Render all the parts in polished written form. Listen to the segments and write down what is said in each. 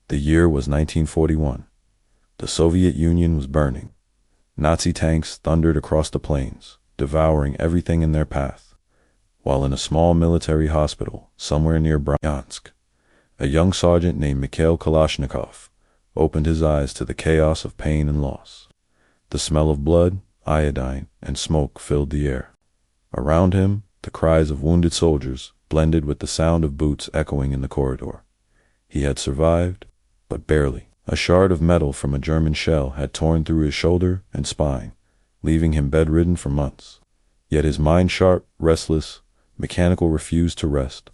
The year was 1941. The Soviet Union was burning. Nazi tanks thundered across the plains, devouring everything in their path, while in a small military hospital somewhere near Bryansk, a young sergeant named Mikhail Kalashnikov opened his eyes to the chaos of pain and loss. The smell of blood, iodine, and smoke filled the air. Around him, the cries of wounded soldiers blended with the sound of boots echoing in the corridor. He had survived, but barely. A shard of metal from a German shell had torn through his shoulder and spine, leaving him bedridden for months. Yet his mind sharp, restless, mechanical, refused to rest.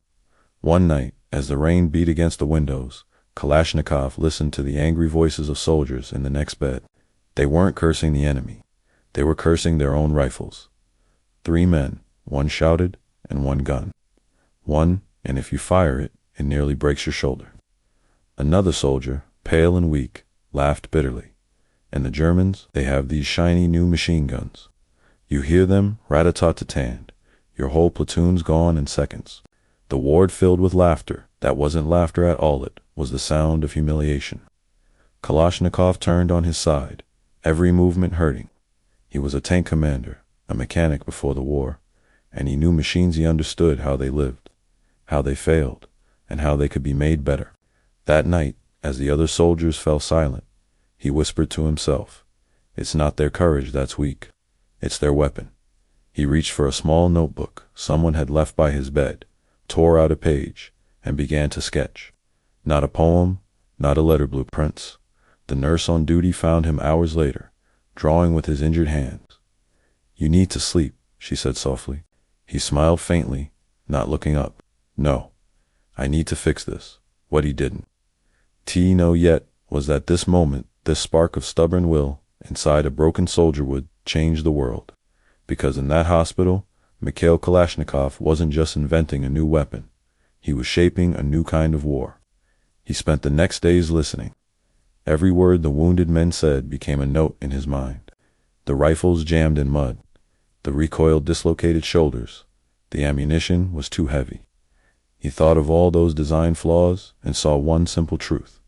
One night, as the rain beat against the windows, Kalashnikov listened to the angry voices of soldiers in the next bed. They weren't cursing the enemy. They were cursing their own rifles. 3 men, one shouted and one gun. One, and if you fire it, it nearly breaks your shoulder. Another soldier, pale and weak, laughed bitterly. And the Germans, they have these shiny new machine guns. You hear them, rat-a-tat-tat-tand. Your whole platoon's gone in seconds. The ward filled with laughter. That wasn't laughter at all, it was the sound of humiliation. Kalashnikov turned on his side, every movement hurting. He was a tank commander, a mechanic before the war, and he knew machines. He understood how they lived, how they failed, and how they could be made better. That night, as the other soldiers fell silent, he whispered to himself, "It's not their courage that's weak. It's their weapon." He reached for a small notebook someone had left by his bed, tore out a page, and began to sketch. Not a poem, not a letter, blueprints. The nurse on duty found him hours later, drawing with his injured hands. "You need to sleep," she said softly. He smiled faintly, not looking up. "No, I need to fix this." What he didn't know yet was that this moment, this spark of stubborn will inside a broken soldier would change the world. Because in that hospital, Mikhail Kalashnikov wasn't just inventing a new weapon. He was shaping a new kind of war. He spent the next days listening. Every word the wounded men said became a note in his mind. The rifles jammed in mud. The recoil dislocated shoulders. The ammunition was too heavy. He thought of all those design flaws and saw one simple truth.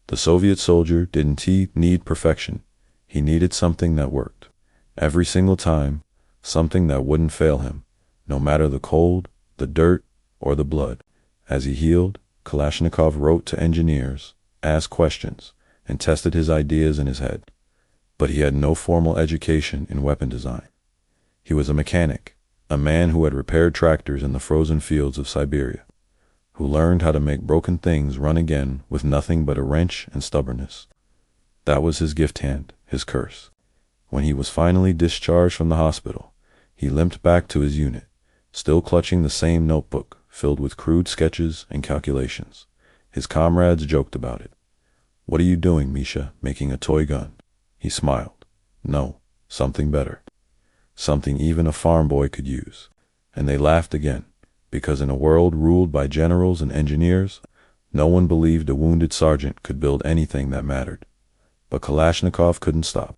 The Soviet soldier didn't need perfection. He needed something that worked. Every single time, something that wouldn't fail him, no matter the cold, the dirt, or the blood. As he healed, Kalashnikov wrote to engineers, asked questions, and tested his ideas in his head. But he had no formal education in weapon design. He was a mechanic, a man who had repaired tractors in the frozen fields of Siberia, who learned how to make broken things run again with nothing but a wrench and stubbornness. That was his gift hand, his curse. When he was finally discharged from the hospital, he limped back to his unit, still clutching the same notebook filled with crude sketches and calculations. His comrades joked about it. "What are you doing, Misha, making a toy gun?" He smiled. "No, something better. Something even a farm boy could use." And they laughed again, because in a world ruled by generals and engineers, no one believed a wounded sergeant could build anything that mattered. But Kalashnikov couldn't stop.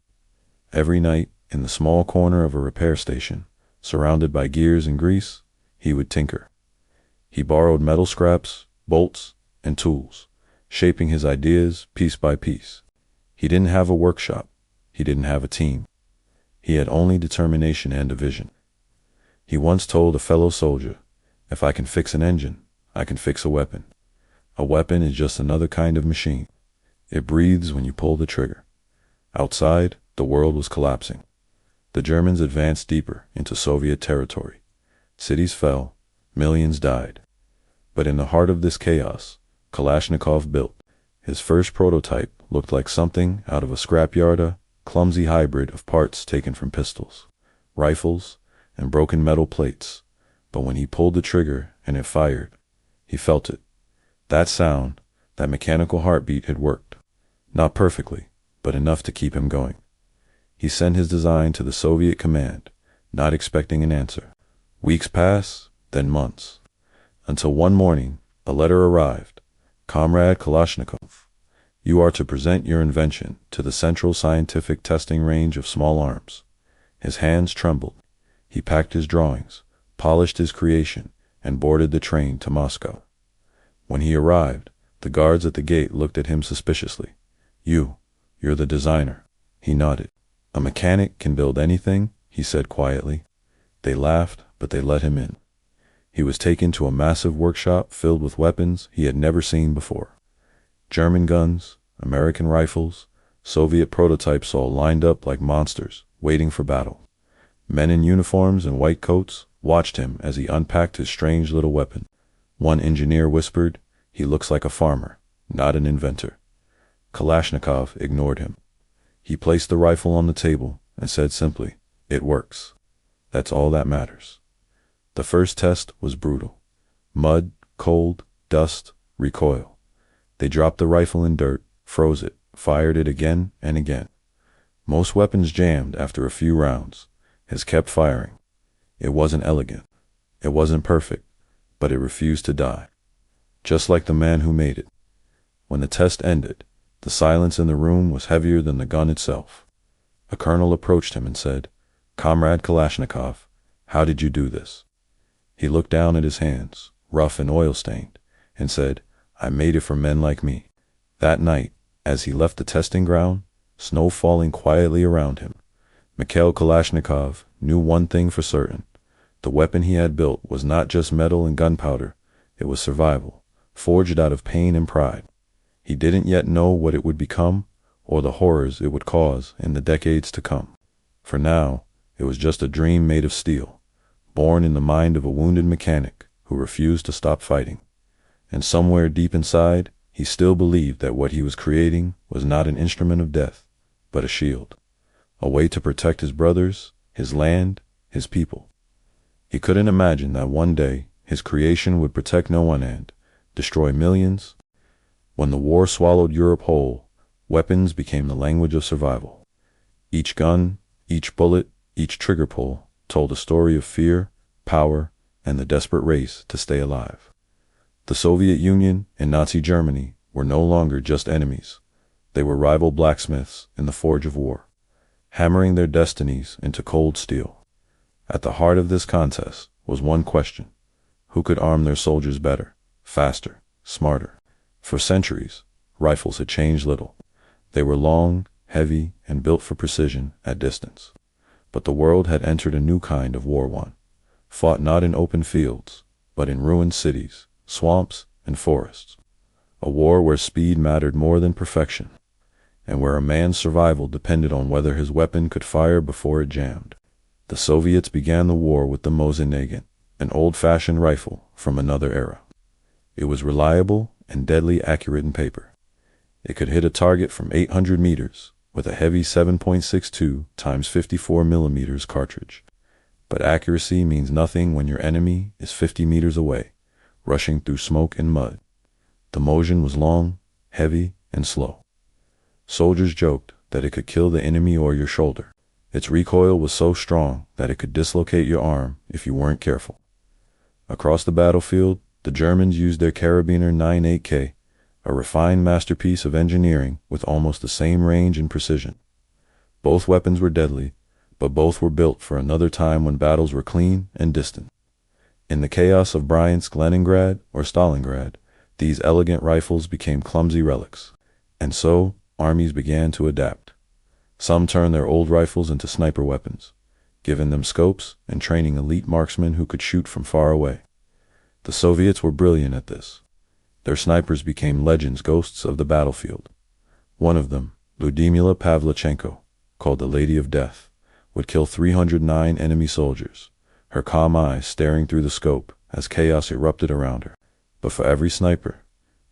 Every night, in the small corner of a repair station, surrounded by gears and grease, he would tinker. He borrowed metal scraps, bolts, and tools, shaping his ideas piece by piece. He didn't have a workshop. He didn't have a team. He had only determination and a vision. He once told a fellow soldier, "If I can fix an engine, I can fix a weapon. A weapon is just another kind of machine. It breathes when you pull the trigger." Outside, the world was collapsing. The Germans advanced deeper into Soviet territory. Cities fell, millions died. But in the heart of this chaos, Kalashnikov built. His first prototype looked like something out of a scrapyard, a clumsy hybrid of parts taken from pistols, rifles, and broken metal plates. But when he pulled the trigger and it fired, he felt it. That sound, that mechanical heartbeat had worked. Not perfectly, but enough to keep him going. He sent his design to the Soviet command, not expecting an answer. Weeks passed, then months, until one morning a letter arrived. "Comrade Kalashnikov, you are to present your invention to the Central Scientific Testing Range of Small Arms." His hands trembled. He packed his drawings, polished his creation, and boarded the train to Moscow. When he arrived, The guards at the gate looked at him suspiciously. You're the designer. He nodded. A mechanic can build anything, he said quietly. They laughed, but they let him in. He was taken to a massive workshop filled with weapons he had never seen before. German guns, American rifles, Soviet prototypes all lined up like monsters, waiting for battle. Men in uniforms and white coats watched him as he unpacked his strange little weapon. One engineer whispered, "He looks like a farmer, not an inventor." Kalashnikov ignored him. He placed the rifle on the table and said simply, "It works. That's all that matters." The first test was brutal. Mud, cold, dust, recoil. They dropped the rifle in dirt, froze it, fired it again and again. Most weapons jammed after a few rounds. His kept firing. It wasn't elegant. It wasn't perfect, but it refused to die. Just like the man who made it. When the test ended, the silence in the room was heavier than the gun itself. A colonel approached him and said, "Comrade Kalashnikov, how did you do this?" He looked down at his hands, rough and oil-stained, and said, "I made it for men like me." That night, as he left the testing ground, snow falling quietly around him, Mikhail Kalashnikov knew one thing for certain. The weapon he had built was not just metal and gunpowder, it was survival, forged out of pain and pride. He didn't yet know what it would become, or the horrors it would cause in the decades to come. For now, it was just a dream made of steel, born in the mind of a wounded mechanic who refused to stop fighting. And somewhere deep inside, he still believed that what he was creating was not an instrument of death, but a shield. A way to protect his brothers, his land, his people. He couldn't imagine that one day his creation would protect no one and destroy millions. When the war swallowed Europe whole, weapons became the language of survival. Each gun, each bullet, each trigger pull told a story of fear, power, and the desperate race to stay alive. The Soviet Union and Nazi Germany were no longer just enemies. They were rival blacksmiths in the forge of war, hammering their destinies into cold steel. At the heart of this contest was one question: who could arm their soldiers better, faster, smarter? For centuries, rifles had changed little. They were long, heavy, and built for precision at distance. But the world had entered a new kind of war, one fought not in open fields, but in ruined cities, swamps, and forests. A war where speed mattered more than perfection, and where a man's survival depended on whether his weapon could fire before it jammed. The Soviets began the war with the Mosin-Nagant, an old-fashioned rifle from another era. It was reliable and deadly accurate in paper. It could hit a target from 800 meters with a heavy 7.62 x 54 millimeters cartridge. But accuracy means nothing when your enemy is 50 meters away, rushing through smoke and mud. The Mosin was long, heavy, and slow. Soldiers joked that it could kill the enemy or your shoulder. Its recoil was so strong that it could dislocate your arm if you weren't careful. Across the battlefield, the Germans used their Karabiner 98K, a refined masterpiece of engineering with almost the same range and precision. Both weapons were deadly, but both were built for another time when battles were clean and distant. In the chaos of Bryansk, Leningrad, or Stalingrad, these elegant rifles became clumsy relics. And so, armies began to adapt. Some turned their old rifles into sniper weapons, giving them scopes and training elite marksmen who could shoot from far away. The Soviets were brilliant at this. Their snipers became legends, ghosts of the battlefield. One of them, Ludmila Pavlichenko, called the Lady of Death, would kill 309 enemy soldiers, her calm eyes staring through the scope as chaos erupted around her. But for every sniper,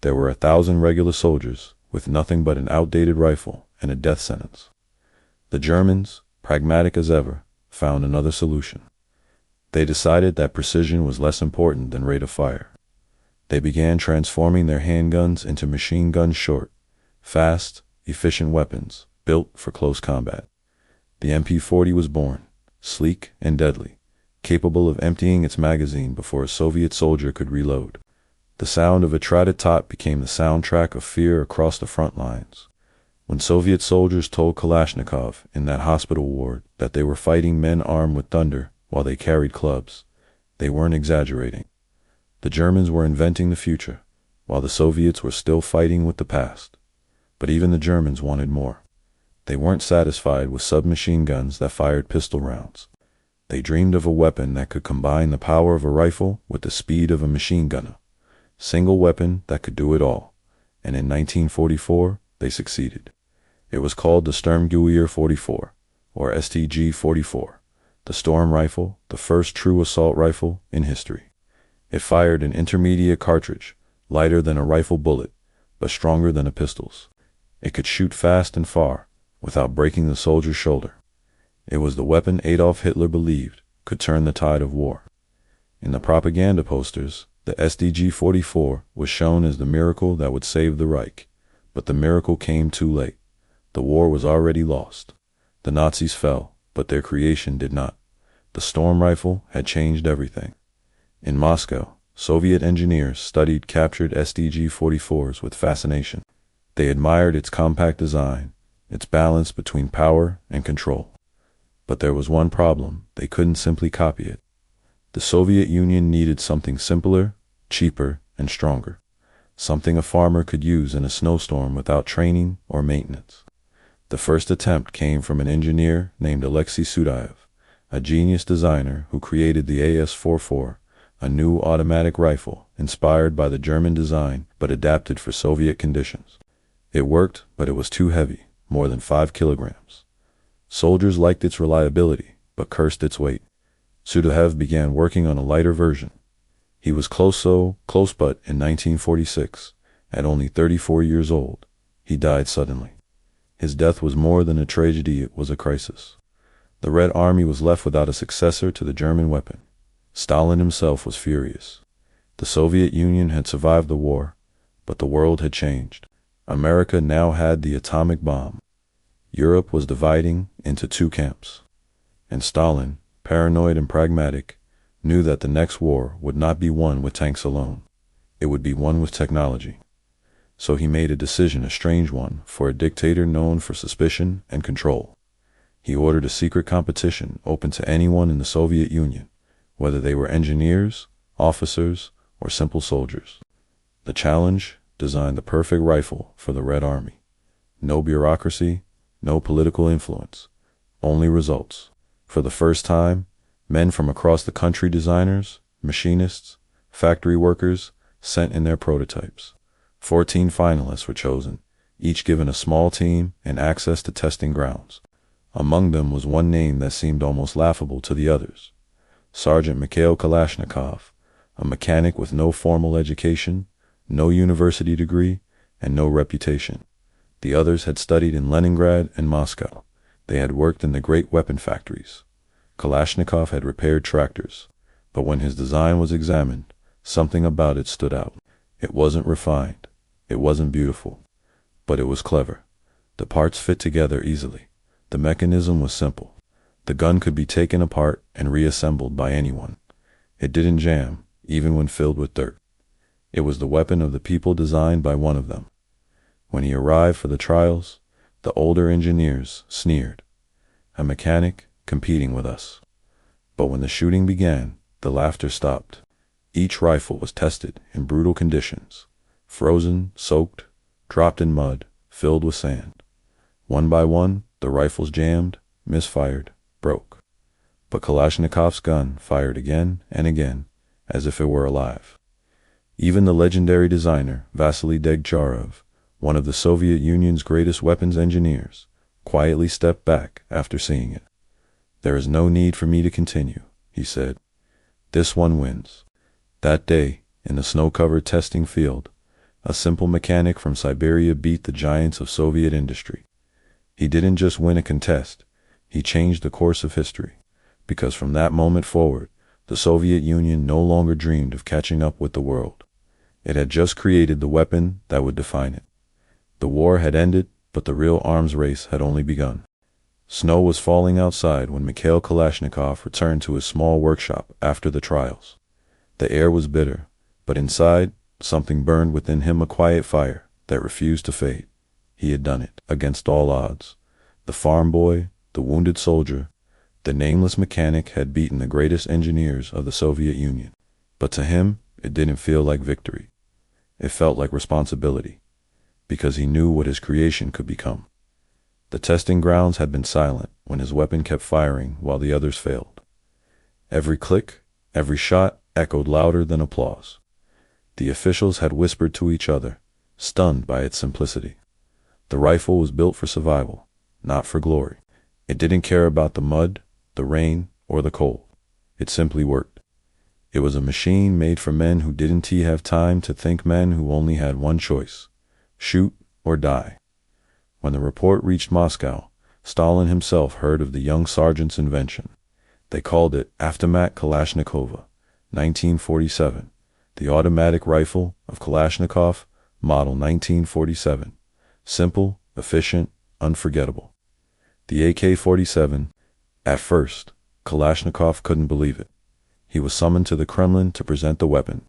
there were 1,000 regular soldiers with nothing but an outdated rifle and a death sentence. The Germans, pragmatic as ever, found another solution. They decided that precision was less important than rate of fire. They began transforming their handguns into machine guns, short, fast, efficient weapons built for close combat. The MP-40 was born, sleek and deadly, capable of emptying its magazine before a Soviet soldier could reload. The sound of a trotted top became the soundtrack of fear across the front lines. When Soviet soldiers told Kalashnikov in that hospital ward that they were fighting men armed with thunder while they carried clubs, they weren't exaggerating. The Germans were inventing the future, while the Soviets were still fighting with the past. But even the Germans wanted more. They weren't satisfied with submachine guns that fired pistol rounds. They dreamed of a weapon that could combine the power of a rifle with the speed of a machine gunner. Single weapon that could do it all. And in 1944, they succeeded. It was called the Sturmgewehr 44, or STG-44, the storm rifle, the first true assault rifle in history. It fired an intermediate cartridge, lighter than a rifle bullet, but stronger than a pistol's. It could shoot fast and far, without breaking the soldier's shoulder. It was the weapon Adolf Hitler believed could turn the tide of war. In the propaganda posters, the STG-44 was shown as the miracle that would save the Reich, but the miracle came too late. The war was already lost. The Nazis fell, but their creation did not. The storm rifle had changed everything. In Moscow, Soviet engineers studied captured STG-44s with fascination. They admired its compact design, its balance between power and control. But there was one problem: they couldn't simply copy it. The Soviet Union needed something simpler, cheaper, and stronger. Something a farmer could use in a snowstorm without training or maintenance. The first attempt came from an engineer named Alexei Sudayev, a genius designer who created the AS-44, a new automatic rifle inspired by the German design but adapted for Soviet conditions. It worked, but it was too heavy, more than 5 kilograms. Soldiers liked its reliability, but cursed its weight. Sudayev began working on a lighter version. He was close but in 1946, at only 34 years old, he died suddenly. His death was more than a tragedy, it was a crisis. The Red Army was left without a successor to the German weapon. Stalin himself was furious. The Soviet Union had survived the war, but the world had changed. America now had the atomic bomb. Europe was dividing into two camps. And Stalin, paranoid and pragmatic, knew that the next war would not be won with tanks alone. It would be won with technology. So he made a decision, a strange one, for a dictator known for suspicion and control. He ordered a secret competition open to anyone in the Soviet Union, whether they were engineers, officers, or simple soldiers. The challenge: design the perfect rifle for the Red Army. No bureaucracy, no political influence, only results. For the first time, men from across the country, designers, machinists, factory workers, sent in their prototypes. 14 finalists were chosen, each given a small team and access to testing grounds. Among them was one name that seemed almost laughable to the others: Sergeant Mikhail Kalashnikov, a mechanic with no formal education, no university degree, and no reputation. The others had studied in Leningrad and Moscow. They had worked in the great weapon factories. Kalashnikov had repaired tractors, but when his design was examined, something about it stood out. It wasn't refined, it wasn't beautiful, but it was clever. The parts fit together easily. The mechanism was simple. The gun could be taken apart and reassembled by anyone. It didn't jam, even when filled with dirt. It was the weapon of the people, designed by one of them. When he arrived for the trials, the older engineers sneered. A mechanic competing with us. But when the shooting began, the laughter stopped. Each rifle was tested in brutal conditions: frozen, soaked, dropped in mud, filled with sand. One by one, the rifles jammed, misfired, broke. But Kalashnikov's gun fired again and again, as if it were alive. Even the legendary designer, Vasily Degtyarev, one of the Soviet Union's greatest weapons engineers, quietly stepped back after seeing it. "There is no need for me to continue," he said. "This one wins." That day, in the snow-covered testing field, a simple mechanic from Siberia beat the giants of Soviet industry. He didn't just win a contest, he changed the course of history, because from that moment forward, the Soviet Union no longer dreamed of catching up with the world. It had just created the weapon that would define it. The war had ended, but the real arms race had only begun. Snow was falling outside when Mikhail Kalashnikov returned to his small workshop after the trials. The air was bitter, but inside, something burned within him, a quiet fire that refused to fade. He had done it, against all odds. The farm boy, the wounded soldier, the nameless mechanic had beaten the greatest engineers of the Soviet Union. But to him, it didn't feel like victory. it felt like responsibility, because he knew what his creation could become. The testing grounds had been silent when his weapon kept firing while the others failed. Every click, every shot echoed louder than applause. The officials had whispered to each other, stunned by its simplicity. The rifle was built for survival, not for glory. It didn't care about the mud, the rain, or the cold. It simply worked. It was a machine made for men who didn't have time to think, men who only had one choice: shoot or die. When the report reached Moscow, Stalin himself heard of the young sergeant's invention. They called it Automat Kalashnikova, 1947, the automatic rifle of Kalashnikov, model 1947. Simple, efficient, unforgettable. The AK-47. At first, Kalashnikov couldn't believe it. He was summoned to the Kremlin to present the weapon.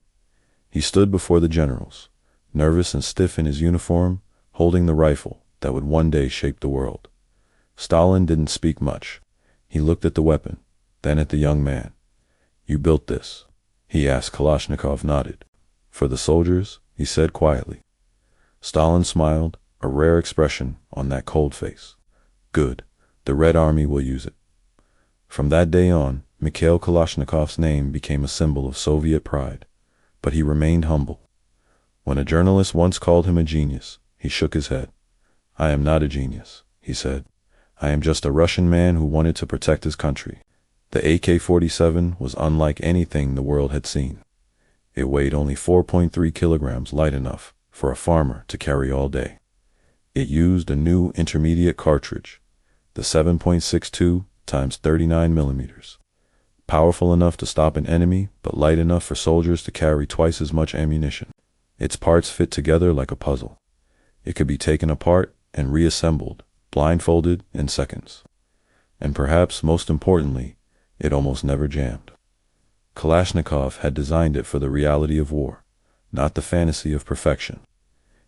He stood before the generals, nervous and stiff in his uniform, holding the rifle that would one day shape the world. Stalin didn't speak much. He looked at the weapon, then at the young man. "You built this?" he asked. Kalashnikov nodded. "For the soldiers?" he said quietly. Stalin smiled, a rare expression on that cold face. "Good. The Red Army will use it." From that day on, Mikhail Kalashnikov's name became a symbol of Soviet pride, but he remained humble. When a journalist once called him a genius, he shook his head. "I am not a genius," he said. "I am just a Russian man who wanted to protect his country." The AK-47 was unlike anything the world had seen. It weighed only 4.3 kilograms, light enough for a farmer to carry all day. It used a new intermediate cartridge, the 7.62 x 39 millimeters. Powerful enough to stop an enemy, but light enough for soldiers to carry twice as much ammunition. Its parts fit together like a puzzle. It could be taken apart and reassembled, blindfolded, in seconds. And perhaps most importantly, it almost never jammed. Kalashnikov had designed it for the reality of war, not the fantasy of perfection.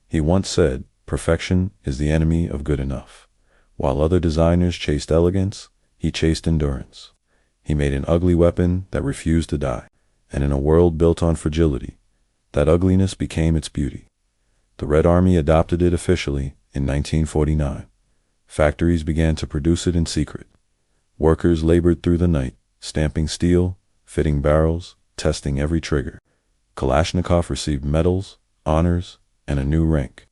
He once said, "Perfection is the enemy of good enough." While other designers chased elegance, he chased endurance. He made an ugly weapon that refused to die, and in a world built on fragility, that ugliness became its beauty. The Red Army adopted it officially in 1949. Factories began to produce it in secret. Workers labored through the night, stamping steel, fitting barrels, testing every trigger. Kalashnikov received medals, honors, and a new rank.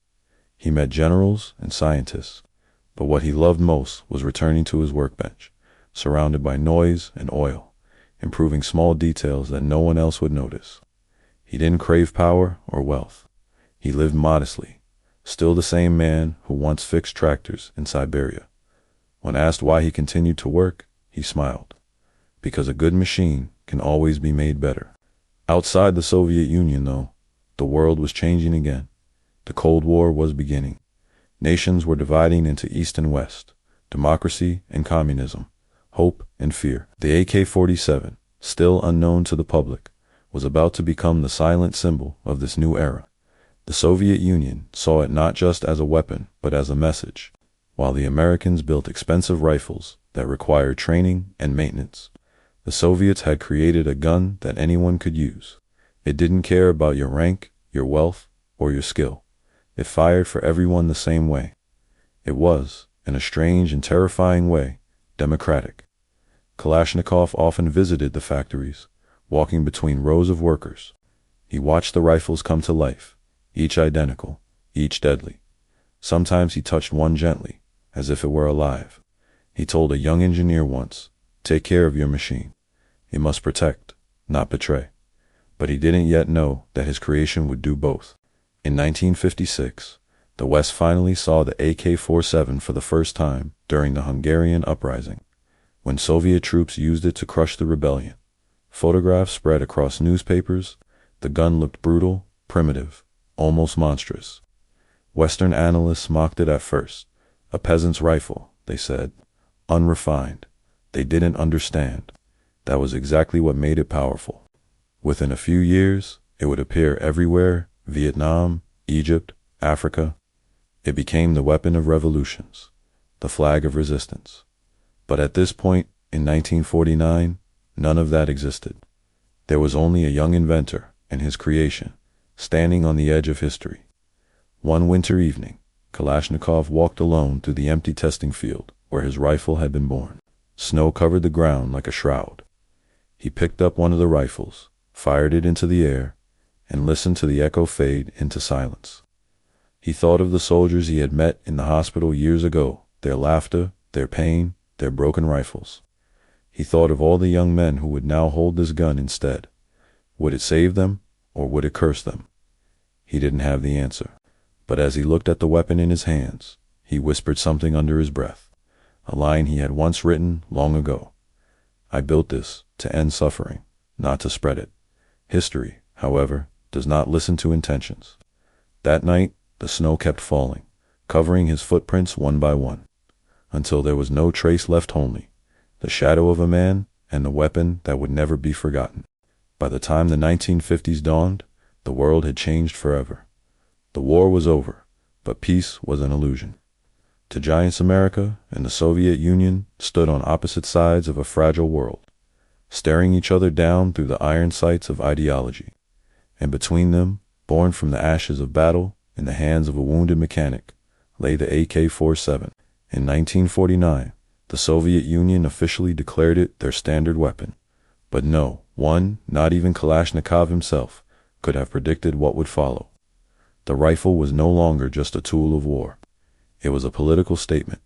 He met generals and scientists, but what he loved most was returning to his workbench, surrounded by noise and oil, improving small details that no one else would notice. He didn't crave power or wealth. He lived modestly, still the same man who once fixed tractors in Siberia. When asked why he continued to work, he smiled. Because a good machine can always be made better. Outside the Soviet Union, though, the world was changing again. The Cold War was beginning. Nations were dividing into East and West, democracy and communism, hope and fear. The AK-47, still unknown to the public, was about to become the silent symbol of this new era. The Soviet Union saw it not just as a weapon, but as a message. While the Americans built expensive rifles that required training and maintenance, the Soviets had created a gun that anyone could use. It didn't care about your rank, your wealth, or your skill. It fired for everyone the same way. It was, in a strange and terrifying way, democratic. Kalashnikov often visited the factories, walking between rows of workers. He watched the rifles come to life, each identical, each deadly. Sometimes he touched one gently, as if it were alive. He told a young engineer once, "Take care of your machine. It must protect, not betray." But he didn't yet know that his creation would do both. In 1956, the West finally saw the AK-47 for the first time during the Hungarian uprising, when Soviet troops used it to crush the rebellion. Photographs spread across newspapers. The gun looked brutal, primitive, almost monstrous. Western analysts mocked it at first. A peasant's rifle, they said. Unrefined. They didn't understand. That was exactly what made it powerful. Within a few years, it would appear everywhere: Vietnam, Egypt, Africa. It became the weapon of revolutions, the flag of resistance. But at this point, in 1949, none of that existed. There was only a young inventor and his creation, standing on the edge of history. One winter evening, Kalashnikov walked alone through the empty testing field where his rifle had been born. Snow covered the ground like a shroud. He picked up one of the rifles, fired it into the air, and listened to the echo fade into silence. He thought of the soldiers he had met in the hospital years ago, their laughter, their pain, their broken rifles. He thought of all the young men who would now hold this gun instead. Would it save them, or would it curse them? He didn't have the answer. But as he looked at the weapon in his hands, he whispered something under his breath, a line he had once written long ago. I built this to end suffering, not to spread it. History, however, does not listen to intentions. That night, the snow kept falling, covering his footprints one by one, until there was no trace left, only the shadow of a man and the weapon that would never be forgotten. By the time the 1950s dawned, the world had changed forever. The war was over, but peace was an illusion. To giants America and the Soviet Union stood on opposite sides of a fragile world, staring each other down through the iron sights of ideology. And between them, born from the ashes of battle in the hands of a wounded mechanic, lay the AK-47. In 1949, the Soviet Union officially declared it their standard weapon. But no one, not even Kalashnikov himself, could have predicted what would follow. The rifle was no longer just a tool of war. It was a political statement,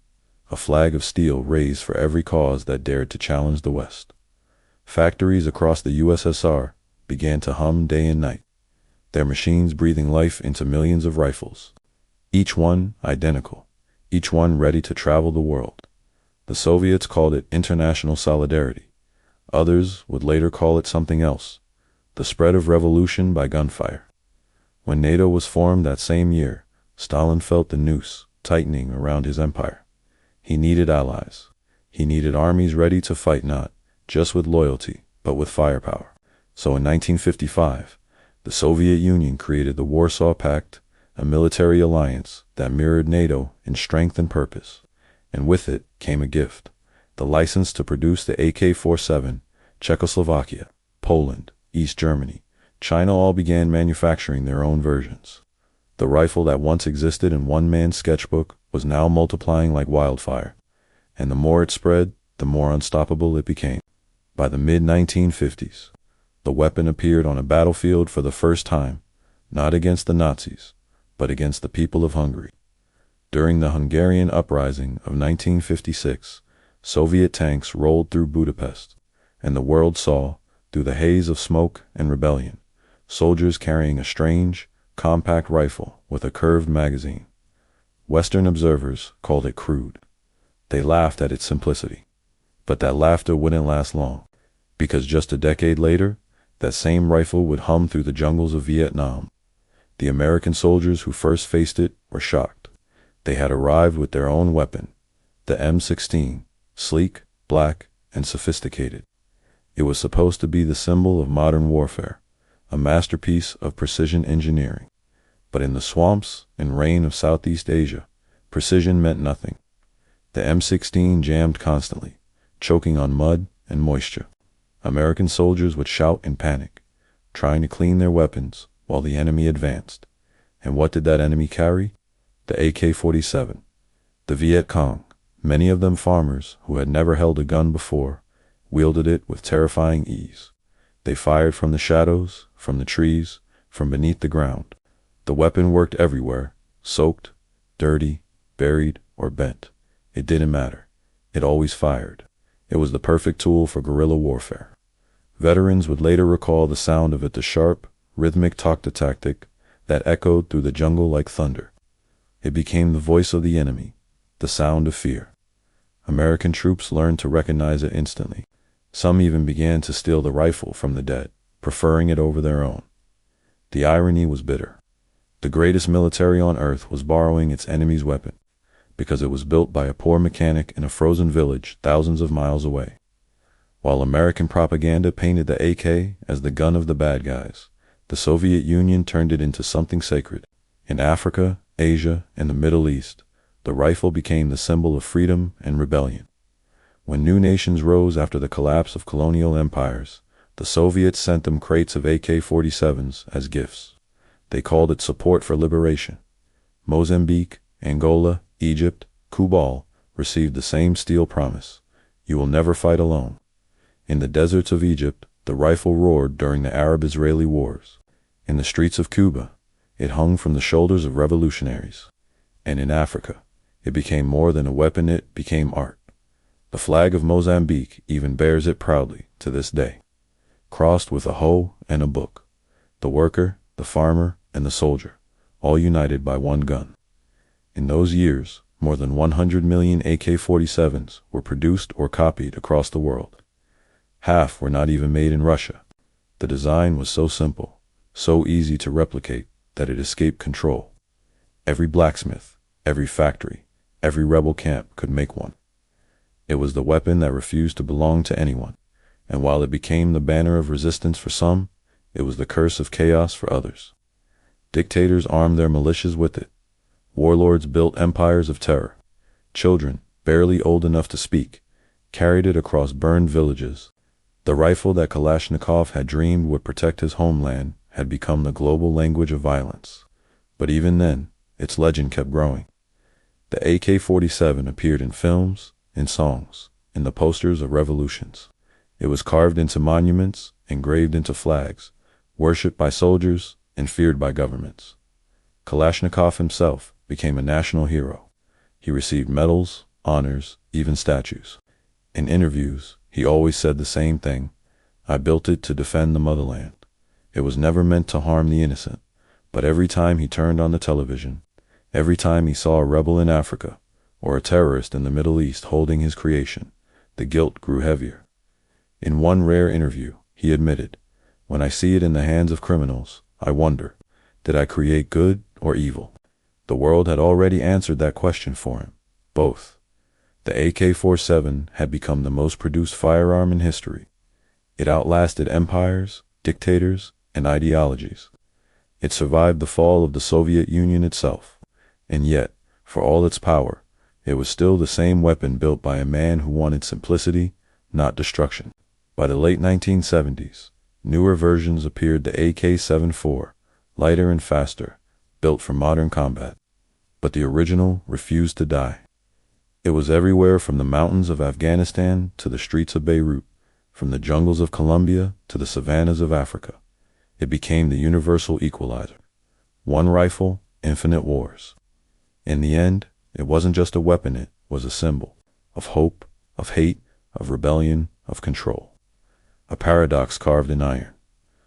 a flag of steel raised for every cause that dared to challenge the West. Factories across the USSR began to hum day and night, their machines breathing life into millions of rifles, each one identical, each one ready to travel the world. The Soviets called it international solidarity. Others would later call it something else, the spread of revolution by gunfire. When NATO was formed that same year, Stalin felt the noose tightening around his empire. He needed allies. He needed armies ready to fight not just with loyalty, but with firepower. So in 1955, the Soviet Union created the Warsaw Pact, a military alliance that mirrored NATO in strength and purpose. And with it came a gift, the license to produce the AK-47. Czechoslovakia, Poland, East Germany, China all began manufacturing their own versions. The rifle that once existed in one man's sketchbook was now multiplying like wildfire, and the more it spread, the more unstoppable it became. By the mid-1950s, the weapon appeared on a battlefield for the first time, not against the Nazis, but against the people of Hungary. During the Hungarian uprising of 1956, Soviet tanks rolled through Budapest, and the world saw, through the haze of smoke and rebellion, soldiers carrying a strange, compact rifle with a curved magazine. Western observers called it crude. They laughed at its simplicity. But that laughter wouldn't last long, because just a decade later, that same rifle would hum through the jungles of Vietnam. The American soldiers who first faced it were shocked. They had arrived with their own weapon, the M16, sleek, black, and sophisticated. It was supposed to be the symbol of modern warfare, a masterpiece of precision engineering. But in the swamps and rain of Southeast Asia, precision meant nothing. The M16 jammed constantly, choking on mud and moisture. American soldiers would shout in panic, trying to clean their weapons while the enemy advanced. And what did that enemy carry? The AK-47. The Viet Cong, many of them farmers who had never held a gun before, wielded it with terrifying ease. They fired from the shadows, from the trees, from beneath the ground. The weapon worked everywhere, soaked, dirty, buried, or bent. It didn't matter. It always fired. It was the perfect tool for guerrilla warfare. Veterans would later recall the sound of it, the sharp, rhythmic tactic that echoed through the jungle like thunder. It became the voice of the enemy, the sound of fear. American troops learned to recognize it instantly. Some even began to steal the rifle from the dead, preferring it over their own. The irony was bitter. The greatest military on earth was borrowing its enemy's weapon, because it was built by a poor mechanic in a frozen village thousands of miles away. While American propaganda painted the AK as the gun of the bad guys, the Soviet Union turned it into something sacred. In Africa, Asia, and the Middle East, the rifle became the symbol of freedom and rebellion. When new nations rose after the collapse of colonial empires, the Soviets sent them crates of AK-47s as gifts. They called it support for liberation. Mozambique, Angola, Egypt, Cuba all received the same steel promise: you will never fight alone. In the deserts of Egypt, the rifle roared during the Arab-Israeli wars. In the streets of Cuba, it hung from the shoulders of revolutionaries. And in Africa, it became more than a weapon, it became art. The flag of Mozambique even bears it proudly to this day, crossed with a hoe and a book. The worker, the farmer, and the soldier, all united by one gun. In those years, more than 100 million AK-47s were produced or copied across the world. Half were not even made in Russia. The design was so simple, so easy to replicate, that it escaped control. Every blacksmith, every factory, every rebel camp could make one. It was the weapon that refused to belong to anyone, and while it became the banner of resistance for some, it was the curse of chaos for others. Dictators armed their militias with it. Warlords built empires of terror. Children, barely old enough to speak, carried it across burned villages. The rifle that Kalashnikov had dreamed would protect his homeland had become the global language of violence. But even then, its legend kept growing. The AK-47 appeared in films, in songs, in the posters of revolutions. It was carved into monuments, engraved into flags, worshipped by soldiers, and feared by governments. Kalashnikov himself became a national hero. He received medals, honors, even statues. In interviews, he always said the same thing: I built it to defend the motherland. It was never meant to harm the innocent, but every time he turned on the television, every time he saw a rebel in Africa, or a terrorist in the Middle East holding his creation, the guilt grew heavier. In one rare interview, he admitted, when I see it in the hands of criminals, I wonder, did I create good or evil? The world had already answered that question for him, both. The AK-47 had become the most produced firearm in history. It outlasted empires, dictators, and ideologies. It survived the fall of the Soviet Union itself. And yet, for all its power, it was still the same weapon built by a man who wanted simplicity, not destruction. By the late 1970s, newer versions appeared: the AK-74, lighter and faster, built for modern combat. But the original refused to die. It was everywhere, from the mountains of Afghanistan to the streets of Beirut, from the jungles of Colombia to the savannas of Africa. It became the universal equalizer. One rifle, infinite wars. In the end, it wasn't just a weapon, it was a symbol of hope, of hate, of rebellion, of control. A paradox carved in iron.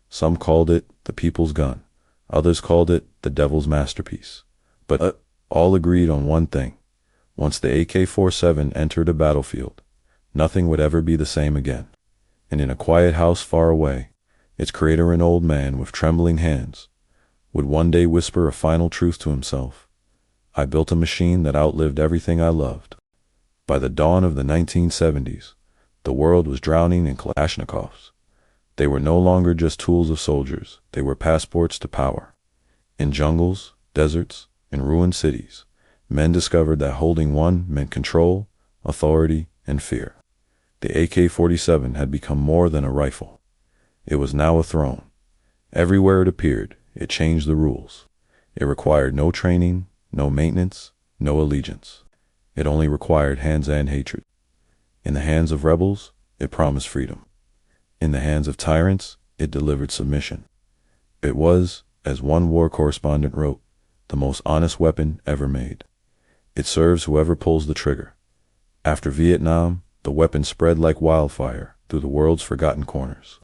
Some called it the people's gun. Others called it the devil's masterpiece. But all agreed on one thing. Once the AK-47 entered a battlefield, nothing would ever be the same again. And in a quiet house far away, its creator, an old man with trembling hands, would one day whisper a final truth to himself: I built a machine that outlived everything I loved. By the dawn of the 1970s, the world was drowning in Kalashnikovs. They were no longer just tools of soldiers, they were passports to power. In jungles, deserts, and ruined cities, men discovered that holding one meant control, authority, and fear. The AK-47 had become more than a rifle. It was now a throne. Everywhere it appeared, it changed the rules. It required no training, no maintenance, no allegiance. It only required hands and hatred. In the hands of rebels, it promised freedom. In the hands of tyrants, it delivered submission. It was, as one war correspondent wrote, the most honest weapon ever made. It serves whoever pulls the trigger. After Vietnam, the weapon spread like wildfire through the world's forgotten corners.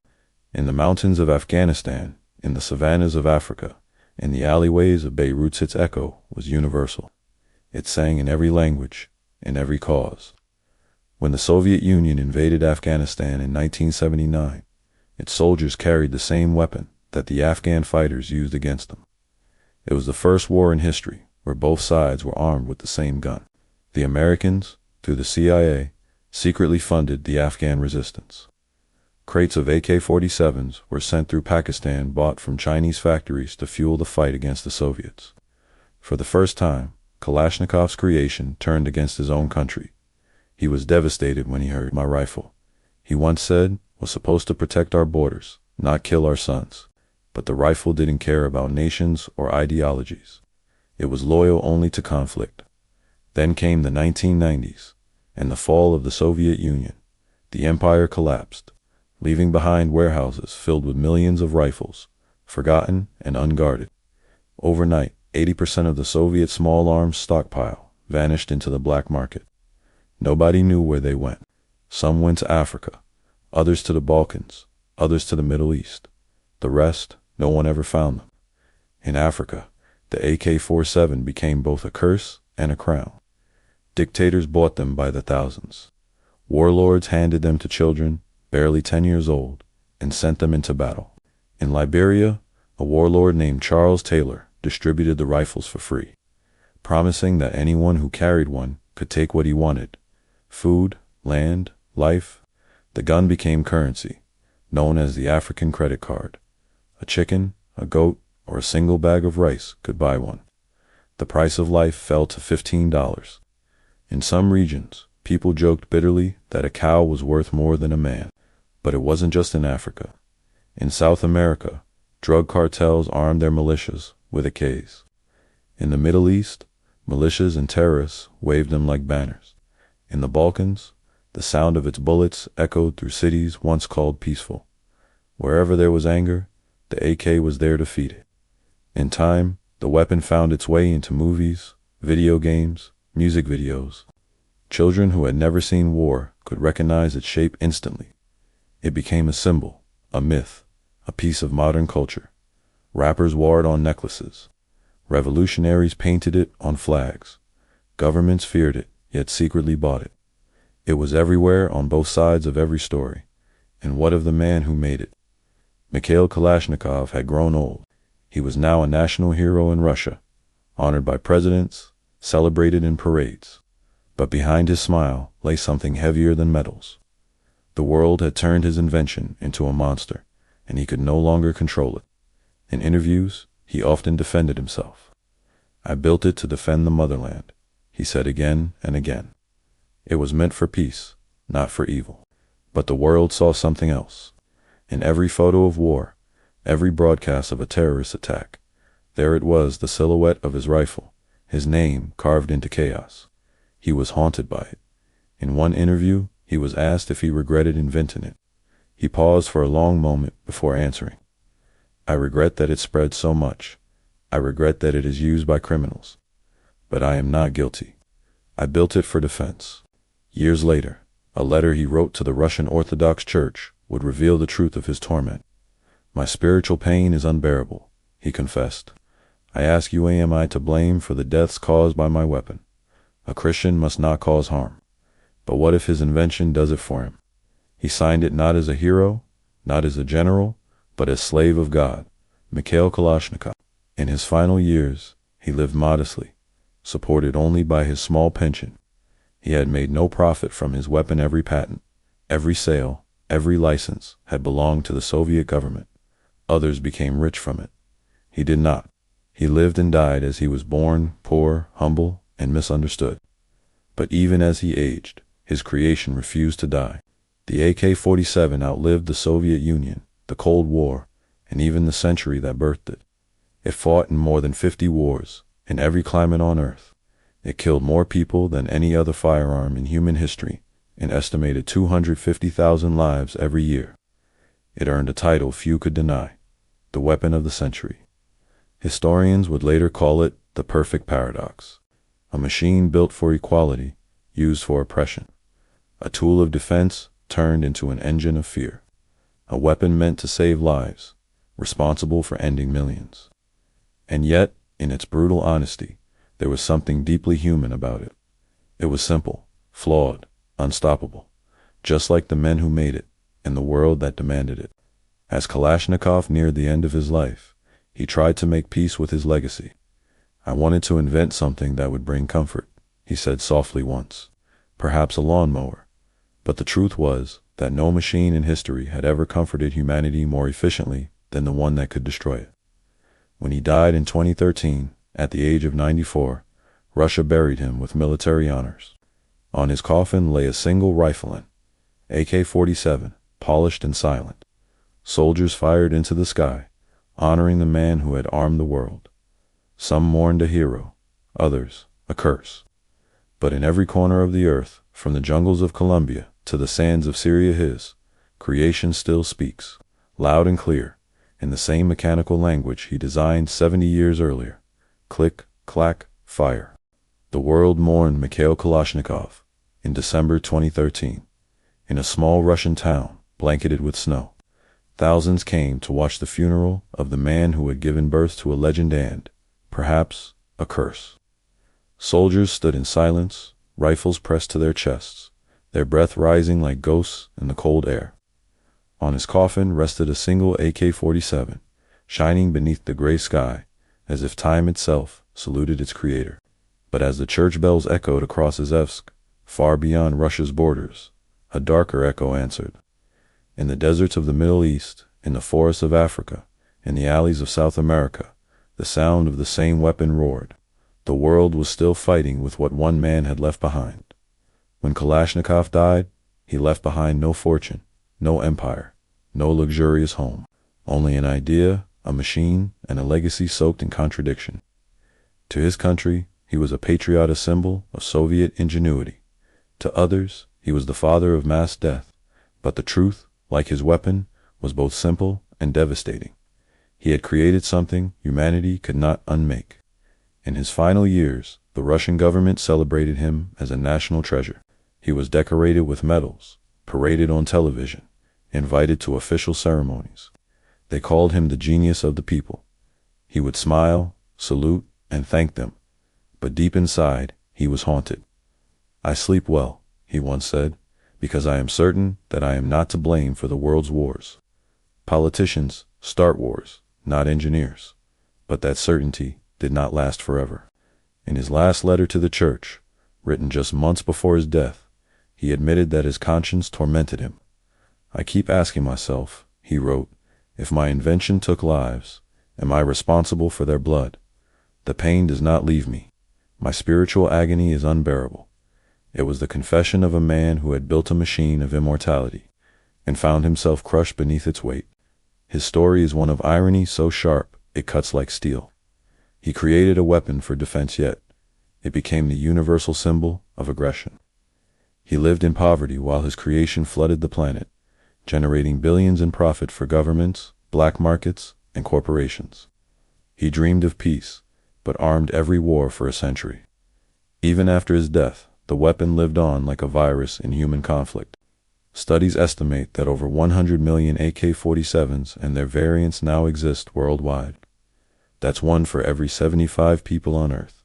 In the mountains of Afghanistan, in the savannas of Africa, in the alleyways of Beirut, its echo was universal. It sang in every language, in every cause. When the Soviet Union invaded Afghanistan in 1979, its soldiers carried the same weapon that the Afghan fighters used against them. It was the first war in history where both sides were armed with the same gun. The Americans, through the CIA, secretly funded the Afghan resistance. Crates of AK-47s were sent through Pakistan, bought from Chinese factories to fuel the fight against the Soviets. For the first time, Kalashnikov's creation turned against his own country. He was devastated when he heard, "My rifle," he once said, "was supposed to protect our borders, not kill our sons." But the rifle didn't care about nations or ideologies. It was loyal only to conflict. Then came the 1990s, and the fall of the Soviet Union. The empire collapsed, leaving behind warehouses filled with millions of rifles, forgotten and unguarded. Overnight, 80% of the Soviet small arms stockpile vanished into the black market. Nobody knew where they went. Some went to Africa, others to the Balkans, others to the Middle East. The rest, no one ever found them. In Africa, the AK-47 became both a curse and a crown. Dictators bought them by the thousands. Warlords handed them to children, barely 10 years old, and sent them into battle. In Liberia, a warlord named Charles Taylor distributed the rifles for free, promising that anyone who carried one could take what he wanted: food, land, life. The gun became currency, known as the African credit card. A chicken, a goat, or a single bag of rice could buy one. The price of life fell to $15. In some regions, people joked bitterly that a cow was worth more than a man. But it wasn't just in Africa. In South America, drug cartels armed their militias with AKs. In the Middle East, militias and terrorists waved them like banners. In the Balkans, the sound of its bullets echoed through cities once called peaceful. Wherever there was anger, the AK was there to feed it. In time, the weapon found its way into movies, video games, music videos. Children who had never seen war could recognize its shape instantly. It became a symbol, a myth, a piece of modern culture. Rappers wore it on necklaces. Revolutionaries painted it on flags. Governments feared it, yet secretly bought it. It was everywhere on both sides of every story. And what of the man who made it? Mikhail Kalashnikov had grown old. He was now a national hero in Russia, honored by presidents, celebrated in parades. But behind his smile lay something heavier than medals. The world had turned his invention into a monster, and he could no longer control it. In interviews, he often defended himself. "I built it to defend the motherland," he said again and again. It was meant for peace, not for evil. But the world saw something else. In every photo of war, every broadcast of a terrorist attack, there it was, the silhouette of his rifle, his name carved into chaos. He was haunted by it. In one interview, he was asked if he regretted inventing it. He paused for a long moment before answering. "I regret that it spread so much. I regret that it is used by criminals. But I am not guilty. I built it for defense." Years later, a letter he wrote to the Russian Orthodox Church would reveal the truth of his torment. "My spiritual pain is unbearable," he confessed. "I ask you, am I to blame for the deaths caused by my weapon? A Christian must not cause harm. But what if his invention does it for him?" He signed it not as a hero, not as a general, but as slave of God, Mikhail Kalashnikov. In his final years, he lived modestly, supported only by his small pension. He had made no profit from his weapon. Every patent, every sale, every license had belonged to the Soviet government. Others became rich from it. He did not. He lived and died as he was born, poor, humble, and misunderstood. But even as he aged, his creation refused to die. The AK-47 outlived the Soviet Union, the Cold War, and even the century that birthed it. It fought in more than 50 wars, in every climate on Earth. It killed more people than any other firearm in human history, an estimated 250,000 lives every year. It earned a title few could deny, the weapon of the century. Historians would later call it the perfect paradox. A machine built for equality, used for oppression. A tool of defense turned into an engine of fear. A weapon meant to save lives, responsible for ending millions. And yet, in its brutal honesty, there was something deeply human about it. It was simple, flawed, unstoppable, just like the men who made it and the world that demanded it. As Kalashnikov neared the end of his life, he tried to make peace with his legacy. "I wanted to invent something that would bring comfort," he said softly once, "perhaps a lawnmower." But the truth was that no machine in history had ever comforted humanity more efficiently than the one that could destroy it. When he died in 2013, at the age of 94, Russia buried him with military honors. On his coffin lay a single rifle, an AK-47, polished and silent. Soldiers fired into the sky, honoring the man who had armed the world. Some mourned a hero, others a curse. But in every corner of the earth, from the jungles of Colombia to the sands of Syria, his creation still speaks, loud and clear, in the same mechanical language he designed 70 years earlier. Click, clack, fire. The world mourned Mikhail Kalashnikov in December 2013. In a small Russian town, blanketed with snow, thousands came to watch the funeral of the man who had given birth to a legend and, perhaps, a curse. Soldiers stood in silence, rifles pressed to their chests, their breath rising like ghosts in the cold air. On his coffin rested a single AK-47, shining beneath the gray sky, as if time itself saluted its creator. But as the church bells echoed across Izevsk, far beyond Russia's borders, a darker echo answered. In the deserts of the Middle East, in the forests of Africa, in the alleys of South America, the sound of the same weapon roared. The world was still fighting with what one man had left behind. When Kalashnikov died, he left behind no fortune, no empire, no luxurious home, only an idea, a machine, and a legacy soaked in contradiction. To his country, he was a patriot, a symbol of Soviet ingenuity. To others, he was the father of mass death. But the truth, like his weapon, was both simple and devastating. He had created something humanity could not unmake. In his final years, the Russian government celebrated him as a national treasure. He was decorated with medals, paraded on television, invited to official ceremonies. They called him the genius of the people. He would smile, salute, and thank them. But deep inside, he was haunted. "I sleep well," he once said, "because I am certain that I am not to blame for the world's wars. Politicians start wars, not engineers." But that certainty did not last forever. In his last letter to the church, written just months before his death, he admitted that his conscience tormented him. "I keep asking myself," he wrote, "if my invention took lives, am I responsible for their blood? The pain does not leave me. My spiritual agony is unbearable." It was the confession of a man who had built a machine of immortality and found himself crushed beneath its weight. His story is one of irony so sharp it cuts like steel. He created a weapon for defense, yet it became the universal symbol of aggression. He lived in poverty while his creation flooded the planet, generating billions in profit for governments, black markets, and corporations. He dreamed of peace, but armed every war for a century. Even after his death, the weapon lived on like a virus in human conflict. Studies estimate that over 100 million AK-47s and their variants now exist worldwide. That's one for every 75 people on Earth.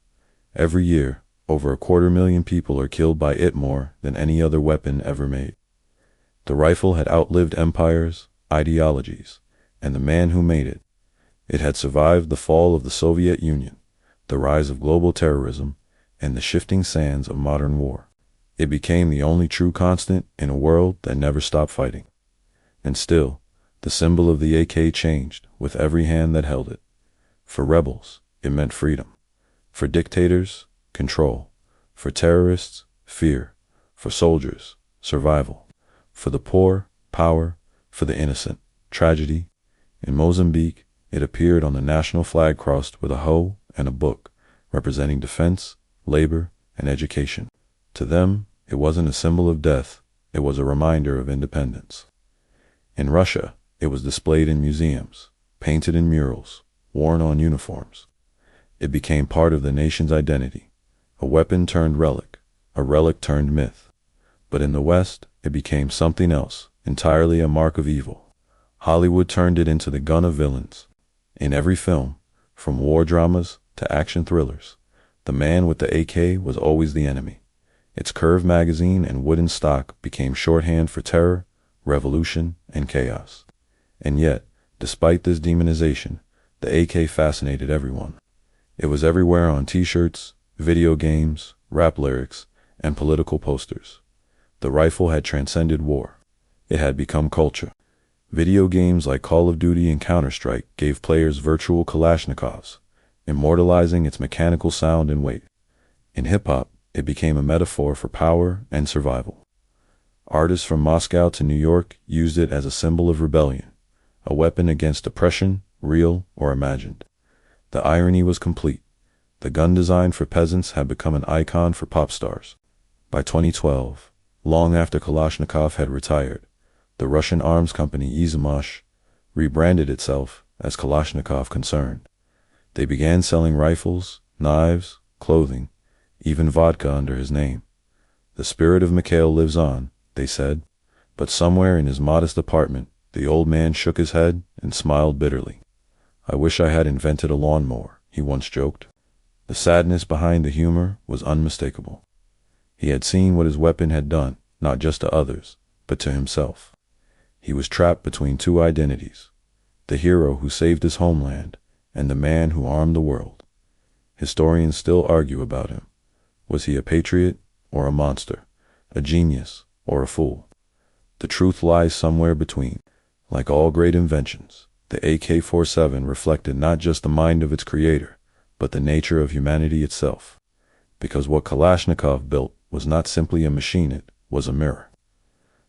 Every year, over 250,000 people are killed by it, more than any other weapon ever made. The rifle had outlived empires, ideologies, and the man who made it. It had survived the fall of the Soviet Union, the rise of global terrorism, and the shifting sands of modern war. It became the only true constant in a world that never stopped fighting. And still, the symbol of the AK changed with every hand that held it. For rebels, it meant freedom. For dictators, control. For terrorists, fear. For soldiers, survival. For the poor, power. For the innocent, tragedy. In Mozambique, it appeared on the national flag crossed with a hoe and a book, representing defense, labor, and education. To them, it wasn't a symbol of death, it was a reminder of independence. In Russia, it was displayed in museums, painted in murals, worn on uniforms. It became part of the nation's identity, a weapon turned relic, a relic turned myth. But in the West, it became something else, entirely a mark of evil. Hollywood turned it into the gun of villains. In every film, from war dramas to action thrillers, the man with the AK was always the enemy. Its curved magazine and wooden stock became shorthand for terror, revolution, and chaos. And yet, despite this demonization, the AK fascinated everyone. It was everywhere on t-shirts, video games, rap lyrics, and political posters. The rifle had transcended war. It had become culture. Video games like Call of Duty and Counter-Strike gave players virtual Kalashnikovs, immortalizing its mechanical sound and weight. In hip-hop, it became a metaphor for power and survival. Artists from Moscow to New York used it as a symbol of rebellion, a weapon against oppression real or imagined. The irony was complete. The gun designed for peasants had become an icon for pop stars. By 2012, long after Kalashnikov had retired, the Russian arms company Izhmash rebranded itself as Kalashnikov Concern. They began selling rifles, knives, clothing, even vodka under his name. The spirit of Mikhail lives on, they said, but somewhere in his modest apartment, the old man shook his head and smiled bitterly. "I wish I had invented a lawnmower," he once joked. The sadness behind the humor was unmistakable. He had seen what his weapon had done, not just to others, but to himself. He was trapped between two identities, the hero who saved his homeland and the man who armed the world. Historians still argue about him. Was he a patriot or a monster, a genius or a fool? The truth lies somewhere between. Like all great inventions, the AK-47 reflected not just the mind of its creator, but the nature of humanity itself. Because what Kalashnikov built was not simply a machine, it was a mirror.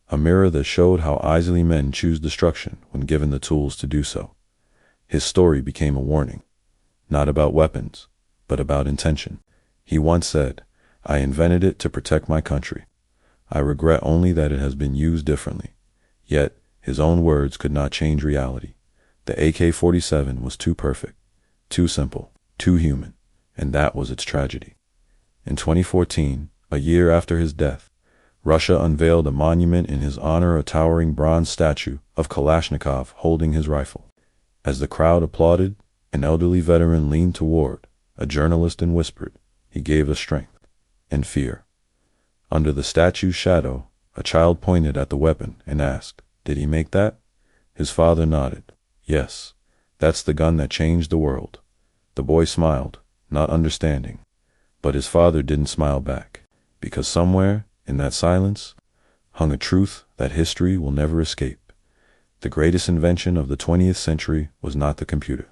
A mirror that showed how easily men choose destruction when given the tools to do so. His story became a warning, not about weapons, but about intention. He once said, "I invented it to protect my country. I regret only that it has been used differently." Yet, his own words could not change reality. The AK-47 was too perfect, too simple, too human, and that was its tragedy. In 2014, a year after his death, Russia unveiled a monument in his honor, a towering bronze statue of Kalashnikov holding his rifle. As the crowd applauded, an elderly veteran leaned toward a journalist and whispered, "He gave us strength and fear." Under the statue's shadow, a child pointed at the weapon and asked, "Did he make that?" His father nodded. "Yes, that's the gun that changed the world." The boy smiled, not understanding. But his father didn't smile back, because somewhere in that silence hung a truth that history will never escape. The greatest invention of the 20th century was not the computer,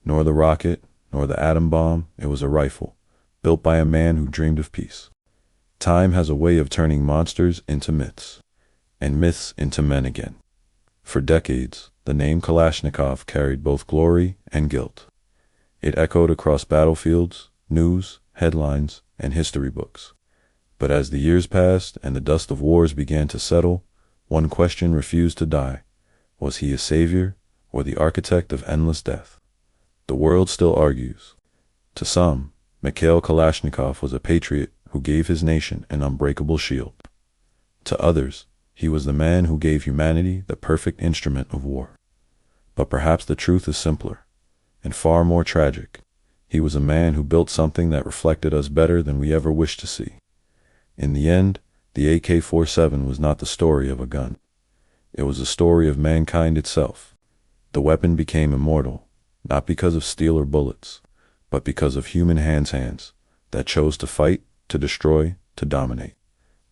nor the rocket, nor the atom bomb. It was a rifle, built by a man who dreamed of peace. Time has a way of turning monsters into myths, and myths into men again. For decades, the name Kalashnikov carried both glory and guilt. It echoed across battlefields, news, headlines, and history books. But as the years passed and the dust of wars began to settle, one question refused to die. Was he a savior or the architect of endless death? The world still argues. To some, Mikhail Kalashnikov was a patriot who gave his nation an unbreakable shield. To others, he was the man who gave humanity the perfect instrument of war. But perhaps the truth is simpler and far more tragic. He was a man who built something that reflected us better than we ever wished to see. In the end, the AK-47 was not the story of a gun. It was the story of mankind itself. The weapon became immortal, not because of steel or bullets, but because of human hands that chose to fight, to destroy, to dominate.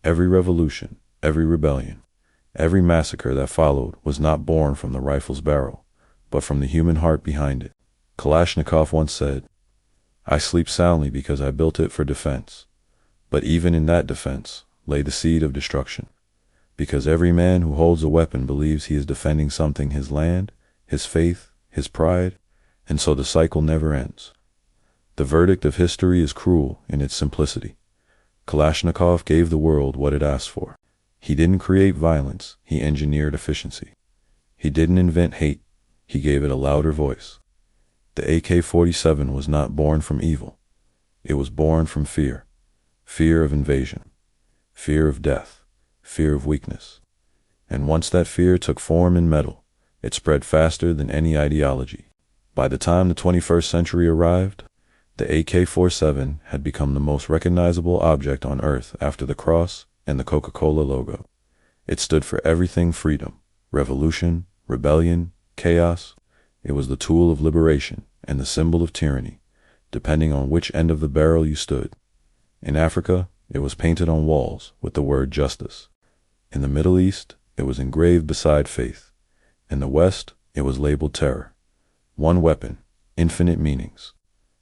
Every revolution, every rebellion, every massacre that followed was not born from the rifle's barrel, but from the human heart behind it. Kalashnikov once said, "I sleep soundly because I built it for defense." But even in that defense lay the seed of destruction. Because every man who holds a weapon believes he is defending something, his land, his faith, his pride, and so the cycle never ends. The verdict of history is cruel in its simplicity. Kalashnikov gave the world what it asked for. He didn't create violence, he engineered efficiency. He didn't invent hate, he gave it a louder voice. The AK-47 was not born from evil. It was born from fear. Fear of invasion. Fear of death. Fear of weakness. And once that fear took form in metal, it spread faster than any ideology. By the time the 21st century arrived, the AK-47 had become the most recognizable object on Earth after the cross and the Coca-Cola logo. It stood for everything: freedom, revolution, rebellion, chaos. It was the tool of liberation and the symbol of tyranny, depending on which end of the barrel you stood. In Africa, it was painted on walls with the word justice. In the Middle East, it was engraved beside faith. In the West, it was labeled terror. One weapon, infinite meanings.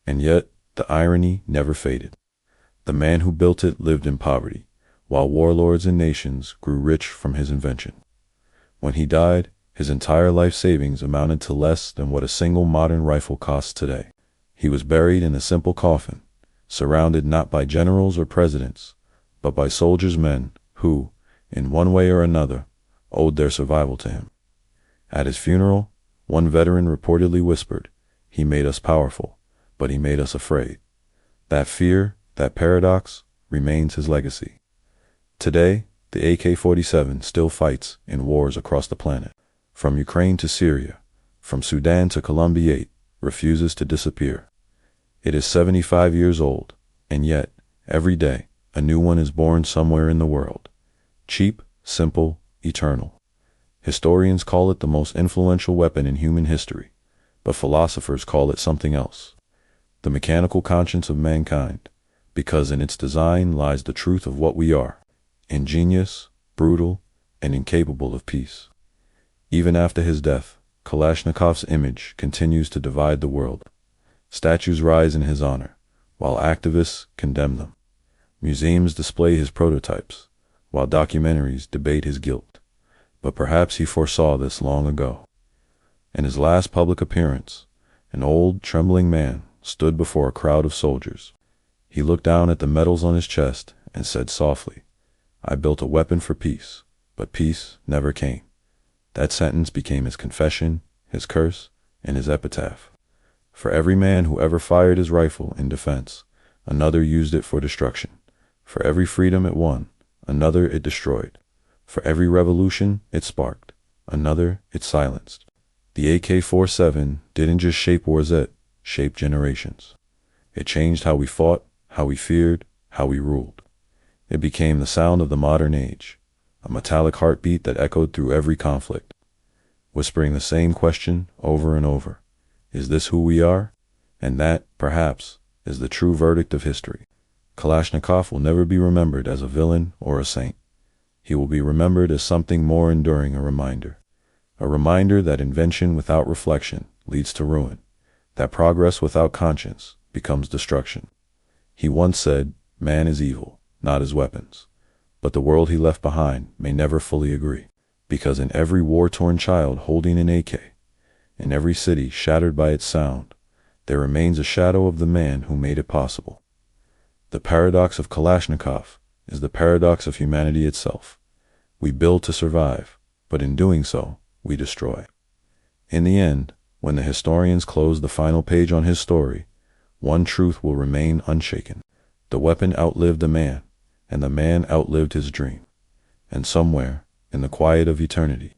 And yet, the irony never faded. The man who built it lived in poverty, while warlords and nations grew rich from his invention. When he died, His entire life savings amounted to less than what a single modern rifle costs today. He was buried in a simple coffin, surrounded not by generals or presidents, but by soldiers' men who, in one way or another, owed their survival to him. At his funeral, one veteran reportedly whispered, "He made us powerful, but he made us afraid." That fear, that paradox, remains his legacy. Today, the AK-47 still fights in wars across the planet. From Ukraine to Syria, from Sudan to Colombia, it refuses to disappear. It is 75 years old, and yet, every day, a new one is born somewhere in the world. Cheap, simple, eternal. Historians call it the most influential weapon in human history, but philosophers call it something else. The mechanical conscience of mankind, because in its design lies the truth of what we are: ingenious, brutal, and incapable of peace. Even after his death, Kalashnikov's image continues to divide the world. Statues rise in his honor, while activists condemn them. Museums display his prototypes, while documentaries debate his guilt. But perhaps he foresaw this long ago. In his last public appearance, an old, trembling man stood before a crowd of soldiers. He looked down at the medals on his chest and said softly, "I built a weapon for peace, but peace never came." That sentence became his confession, his curse, and his epitaph. For every man who ever fired his rifle in defense, another used it for destruction. For every freedom it won, another it destroyed. For every revolution it sparked, another it silenced. The AK-47 didn't just shape wars, it shaped generations. It changed how we fought, how we feared, how we ruled. It became the sound of the modern age, a metallic heartbeat that echoed through every conflict, whispering the same question over and over: is this who we are? And that, perhaps, is the true verdict of history. Kalashnikov will never be remembered as a villain or a saint. He will be remembered as something more enduring, a reminder that invention without reflection leads to ruin, that progress without conscience becomes destruction. He once said, "Man is evil, not his weapons." But the world he left behind may never fully agree, because in every war-torn child holding an AK, in every city shattered by its sound, there remains a shadow of the man who made it possible. The paradox of Kalashnikov is the paradox of humanity itself. We build to survive, but in doing so, we destroy. In the end, when the historians close the final page on his story, one truth will remain unshaken: the weapon outlived the man, and the man outlived his dream. And somewhere, in the quiet of eternity,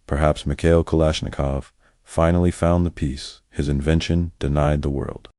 perhaps Mikhail Kalashnikov finally found the peace his invention denied the world.